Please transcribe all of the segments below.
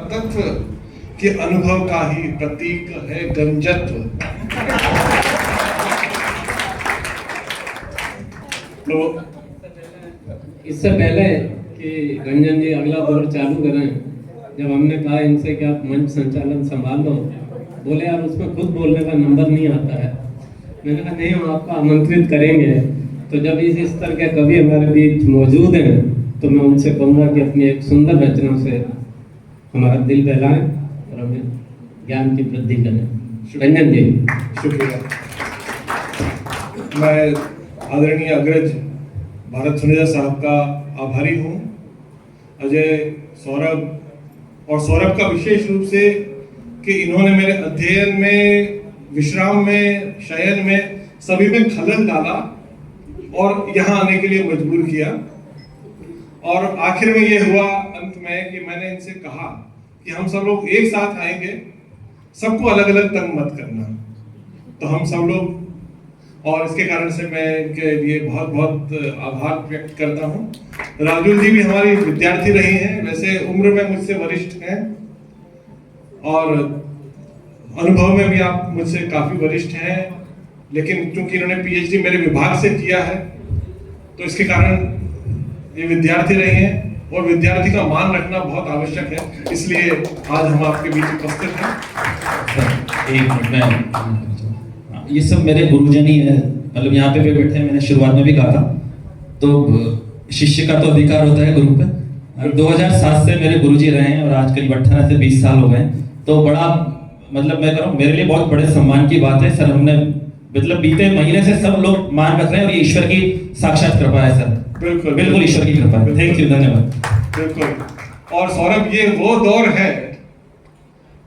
तत्व के अनुभव का ही प्रतीक है गंजत्व। तो इससे पहले कि गंजन जी अगला दौर चालू करें, जब हमने कहा इनसे कि आप मंच संचालन संभाल लो, बोले यार उसमें खुद बोलने का नंबर नहीं आता है। मैंने कहा नहीं, हम आपको आमंत्रित करेंगे। तो जब इस स्तर के कवि हमारे बीच मौजूद हैं तो मैं उनसे कहूँगा कि अपनी एक सुंदर रचना से हमारा दिल बहलाएं और हमें ज्ञान की वृद्धि करें। रंजन जी, शुक्रिया। मैं आदरणीय अग्रज भारत सुनेजा साहब का आभारी हूँ। अजय, सौरभ और सौरभ का विशेष रूप से कि इन्होंने मेरे अध्ययन में, विश्राम में, शयन में सभी में खलल डाला और यहाँ आने के लिए मजबूर किया। और आखिर में ये हुआ अंत में कि मैंने इनसे कहा कि हम सब लोग एक साथ आएंगे, सबको अलग अलग तंग मत करना। तो हम सब लोग, और इसके कारण से मैं इनके लिए बहुत बहुत आभार व्यक्त करता हूँ। राजुल जी भी हमारी विद्यार्थी रही हैं, वैसे उम्र में मुझसे वरिष्ठ हैं और अनुभव में भी आप मुझसे काफी वरिष्ठ हैं, लेकिन क्योंकि इन्होंने पीएचडी मेरे विभाग से किया है तो इसके कारण ये विद्यार्थी रहे हैं और विद्यार्थी का मान रखना बहुत आवश्यक है, इसलिए आज हम आपके बीच उपस्थित हैं। एक मिनट में, ये सब मेरे गुरुजन ही है, मतलब यहाँ पे भी बैठे हैं। मैंने शुरुआत में भी कहा था, तो शिष्य का तो अधिकार होता है गुरु पे। 2007 से मेरे गुरुजी रहे हैं और आज करीब 18 से 20 साल हो गए। तो बड़ा, मतलब मैं कह रहा हूँ, मेरे लिए बहुत बड़े सम्मान की बात है सर। हमने मतलब बीते महीने से सब लोग मान रख रहे हैं और ये ईश्वर की साक्षात कृपा है सर। बिल्कुल बिल्कुल ईश्वर की कृपा है। थैंक यू, धन्यवाद। बिल्कुल। और सौरभ, ये वो दौर है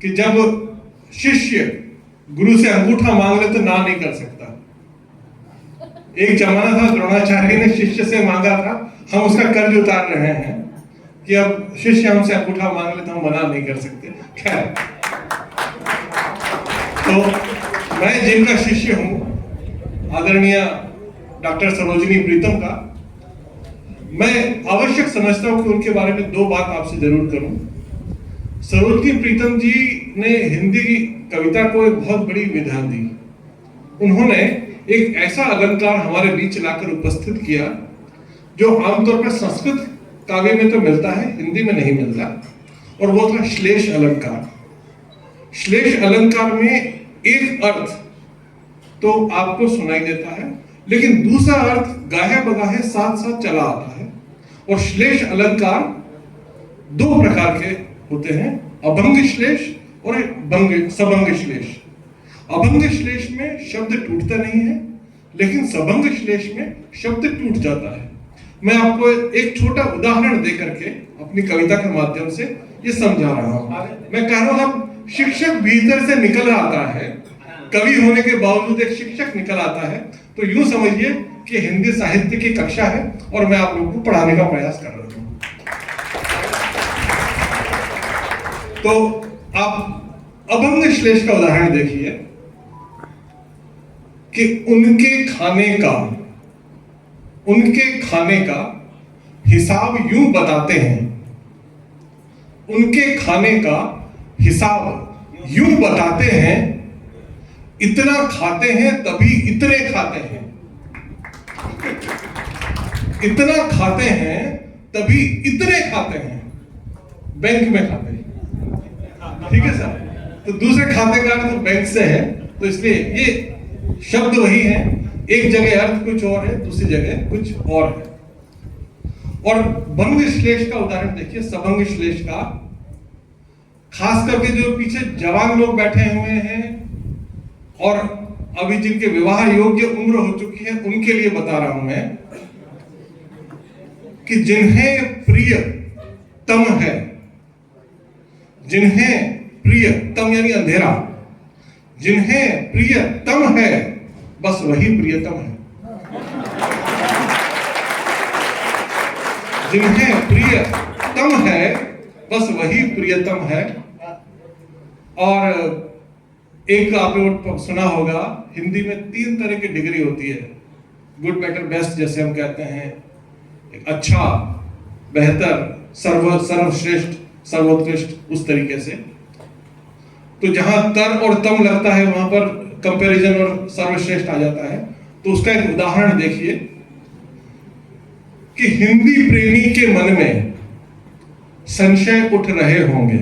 कि जब शिष्य गुरु से अंगूठा मांग ले तो ना नहीं कर सकता। एक जमाना था, द्रोणाचार्य ने शिष्य से मांगा था, हम उसका कर्ज उतार रहे हैं कि अब शिष्य हमसे अंगूठा मांग ले तो हम मना नहीं कर सकते। खैर, तो मैं जिनका शिष्य हूं, आदरणीय डॉक्टर सरोजिनी प्रीतम का, मैं आवश्यक समझता हूं कि उनके बारे में दो बात आपसे जरूर करूं। सरोजिनी प्रीतम जी ने हिंदी की कविता को एक बहुत बड़ी विधा दी। उन्होंने एक ऐसा अलंकार हमारे बीच लाकर उपस्थित किया जो आमतौर पर संस्कृत काव्य में तो मिलता है, हिंदी में नहीं मिलता, और वो था श्लेष अलंकार। श्लेष अलंकार में एक अर्थ तो आपको सुनाई देता है, लेकिन दूसरा अर्थ गाहे बगाहे साथ साथ चला आता है। और श्लेष अलंकार दो प्रकार के होते हैं, अभंग श्लेष और सबंग श्लेष। अभंग श्लेष में शब्द टूटता नहीं है, लेकिन सबंग श्लेष में शब्द टूट जाता है। मैं आपको एक छोटा उदाहरण देकर के अपनी कविता के माध्यम से ये समझा रहा हूं। मैं कह रहा हूं, शिक्षक भीतर से निकल आता है, कवि होने के बावजूद एक शिक्षक निकल आता है, तो यूं समझिए कि हिंदी साहित्य की कक्षा है और मैं आप लोगों को पढ़ाने का प्रयास कर रहा हूं। तो आप अभंग श्लेष का उदाहरण देखिए कि उनके खाने का हिसाब यूं बताते हैं। उनके खाने का हिसाब यूं बताते हैं, इतना खाते हैं तभी इतने खाते हैं। इतना खाते हैं तभी इतने खाते हैं, बैंक में खाते हैं। ठीक है सर, तो दूसरे खाते का अर्थ बैंक से है, तो इसलिए ये शब्द वही है, एक जगह अर्थ कुछ और है, दूसरी जगह कुछ और है। और भंग श्लेष का उदाहरण देखिए, सबंग श्लेष का, खास करके जो पीछे जवान लोग बैठे हुए हैं और अभी जिनके विवाह योग्य उम्र हो चुकी है, उनके लिए बता रहा हूं मैं कि जिन्हें प्रिय तम है, जिन्हें प्रिय तम यानी अंधेरा, जिन्हें प्रिय तम है बस वही प्रियतम है। जिन्हें प्रिय तम है बस वही प्रियतम है। और एक आपने सुना होगा, हिंदी में 3 तरह की डिग्री होती है, गुड, बेटर, बेस्ट जैसे हम कहते हैं। एक अच्छा, बेहतर, सर्वश्रेष्ठ सर्वोत्कृष्ट उस तरीके से। तो जहां तर और तम लगता है वहां पर कंपैरिजन और सर्वश्रेष्ठ आ जाता है। तो उसका एक उदाहरण देखिए कि हिंदी प्रेमी के मन में संशय उठ रहे होंगे,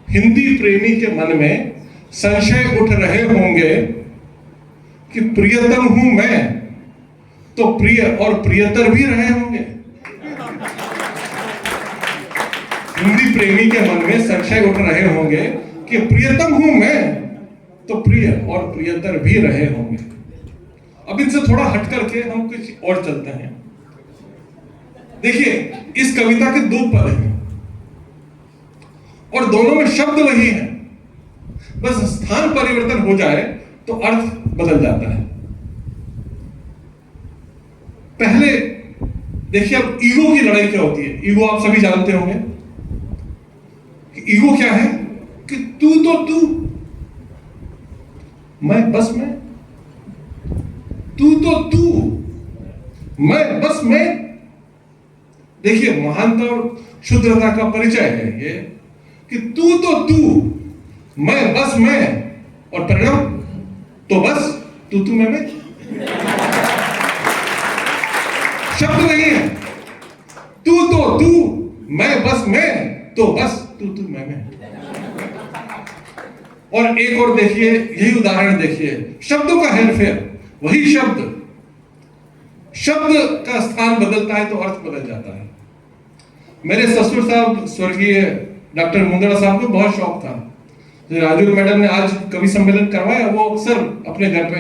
हिंदी प्रेमी के मन में संशय उठ रहे होंगे कि प्रियतम हूं मैं तो प्रिय और प्रियतर भी रहे होंगे। हिंदी प्रेमी के मन में संशय उठ रहे होंगे कि प्रियतम हूं मैं तो प्रिय और प्रियतर भी रहे होंगे। अब इनसे थोड़ा हट करके हम कुछ और चलते हैं। देखिए, इस कविता के दो पद हैं और दोनों में शब्द वही है, बस स्थान परिवर्तन हो जाए तो अर्थ बदल जाता है। पहले देखिए, अब ईगो की लड़ाई क्या होती है। ईगो आप सभी जानते होंगे कि ईगो क्या है कि तू तो तू, मैं बस मैं, तू तो तू, मैं बस मैं। देखिए, महानता और शुद्धता का परिचय है ये कि तू तो तू, मैं बस मैं, और परिणाम तो बस तू मैं। शब्द नहीं है, तू तो तू, मैं बस मैं, तो बस तू मैं। और एक और देखिए, यही उदाहरण देखिए, शब्दों का हेरफेर। वही शब्द का स्थान बदलता है तो अर्थ बदल जाता है। मेरे ससुर साहब स्वर्गीय डॉक्टर मुंदड़ा साहब को बहुत शौक था। जो राजू मैडम ने आज कवि सम्मेलन करवाया, वो अक्सर अपने घर पे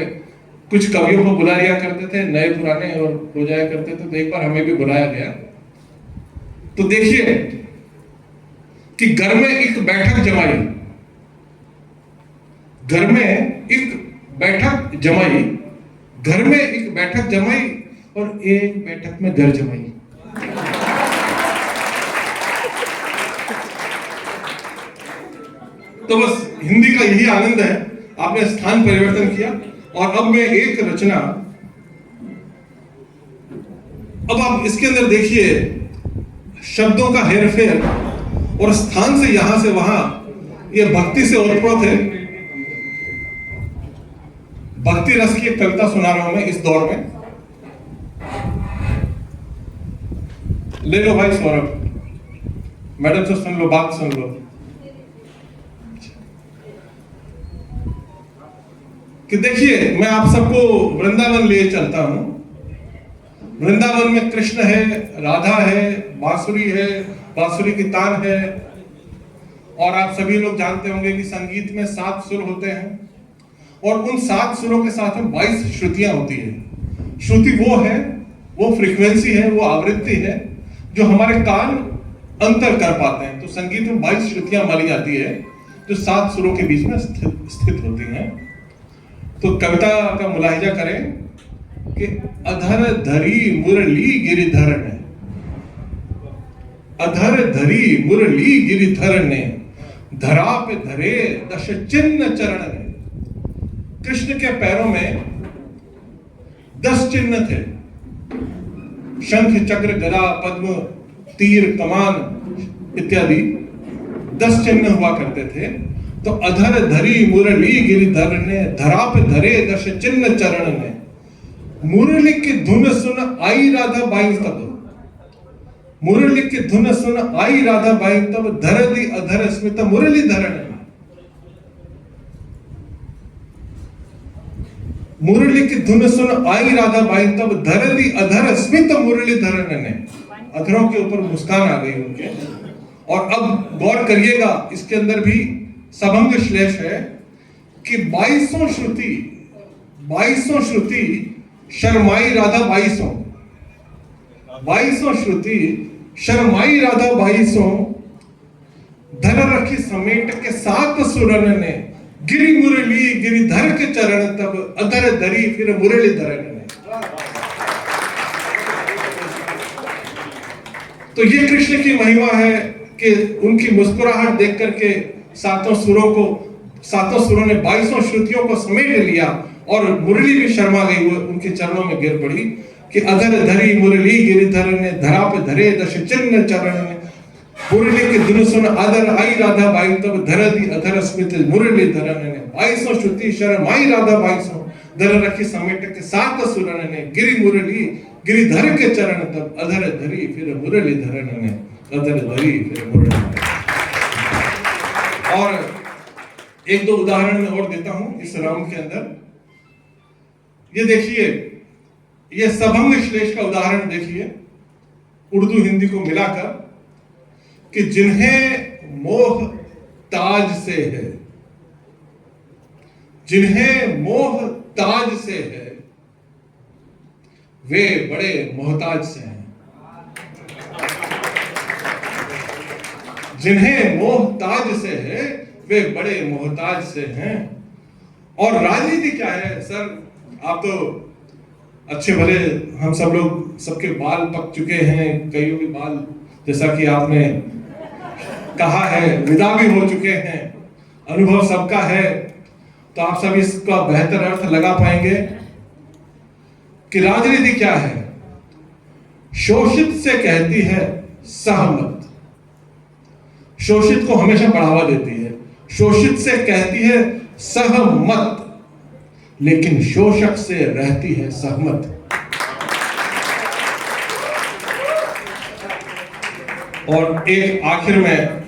कुछ कवियों को बुला लिया करते थे, नए पुराने, और हो जाया करते थे। तो एक बार हमें भी बुलाया गया। तो देखिए कि घर में एक बैठक जमाई, घर में एक बैठक जमाई, घर में एक बैठक जमाई और एक बैठक में घर जमाई। तो बस हिंदी का यही आनंद है, आपने स्थान परिवर्तन किया। और अब मैं एक रचना, अब आप इसके अंदर देखिए शब्दों का हेरफेर और स्थान से यहां से वहां, ये भक्ति से ओतप्रोत है। भक्ति रस की एक कविता सुना रहा हूं मैं इस दौर में। ले लो भाई सौरभ, मैडम से सुन लो, बात सुन लो कि देखिए, मैं आप सबको वृंदावन ले चलता हूं। वृंदावन में कृष्ण है, राधा है, बांसुरी है, बांसुरी की तान है। और आप सभी लोग जानते होंगे कि संगीत में 7 सुर होते हैं और उन 7 सुरों के साथ में 22 श्रुतियां होती है। श्रुति वो है, वो फ्रीक्वेंसी है, वो आवृत्ति है जो हमारे कान अंतर कर पाते हैं। तो संगीत में 22 श्रुतियां मानी जाती है जो 7 सुरों के बीच में स्थित होती हैं। तो कविता का मुलाहिजा करें कि अधर धरी मुरली गिरिधर ने, अधर धरी मुरली गिरिधर ने, धरा पे धरे दश चिन्ह चरण ने। कृष्ण के पैरों में 10 चिन्ह थे, शंख चक्र गदा पद्म तीर कमान इत्यादि 10 चिन्ह हुआ करते थे। तो अधर धरी मुरली गिरिधर ने, धरा पे धरे दश चिन्ह चरण ने। मुरली की धुन सुन आई राधा बाई तब, मुरली की धुन सुन आई राधा बाई तब, धर दी अधर स्मित मुरली धरण। मुरली की धुन सुन आई राधा बाई तब, धर दी अधर स्मित मुरली धरण ने। अधरों के ऊपर मुस्कान आ गई उनके। और अब गौर करिएगा, इसके अंदर भी सबंग श्लेष है कि 2200 श्रुति शर्माई राधा 2200 श्रुति शर्माई राधा 2200, धर रखी समेट के 7 सुरन ने, गिरी मुरली गिरिधर के चरण तब, अधर धरी फिर मुरली धरन ने। तो ये कृष्ण की महिमा है कि उनकी मुस्कुराहट देख करके 7 सुरों ने 2200 श्रुतियों को समेट लिया और मुरली भी शर्मा गई, वो उनके चरणों में गिर पड़ी कि अधर धरी मुरली गिरिधर ने, धरा पे धरे दश चिन्ह चरण ने। मुरली के धुन सुन आदर आई राधा बाई तब धर दी अधर स्मित मुरली धरन ने 2200 श्रुति शर्म आई राधा 2200 धर रखी समेट के सात सुरन ने गिरी मुरली गिरिधर के चरण तब अधर धरी फिर मुरली धरन ने अधर धरी फिर मुरली। और एक दो उदाहरण मैं और देता हूं इस राउंड के अंदर। ये देखिए, ये सभंग श्लेष का उदाहरण देखिए उर्दू हिंदी को मिलाकर कि जिन्हें मोह ताज से है, जिन्हें मोह ताज से है वे बड़े मोहताज से हैं। जिन्हें मोह ताज से है वे बड़े मोहताज से हैं। और राजनीति क्या है सर? आप तो अच्छे भले, हम सब लोग सबके बाल पक चुके हैं, कईयों के बाल जैसा कि आपने कहा है विदा भी हो चुके हैं, अनुभव सबका है, तो आप सब इसका बेहतर अर्थ लगा पाएंगे कि राजनीति क्या है। शोषित से कहती है सहमत, शोषित को हमेशा बढ़ावा देती है। शोषित से कहती है सहमत, लेकिन शोषक से रहती है सहमत। और एक आखिर में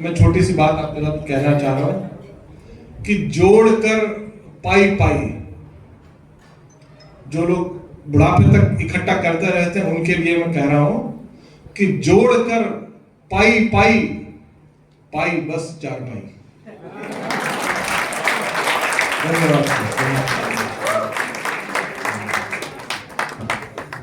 मैं छोटी सी बात आपके साथ कहना चाह रहा हूं कि जोड़कर पाई पाई, जो लोग बुढ़ापे तक इकट्ठा करते रहते हैं उनके लिए मैं कह रहा हूं कि जोड़कर पाई पाई, पाई बस 4 पाई। धन्यवाद।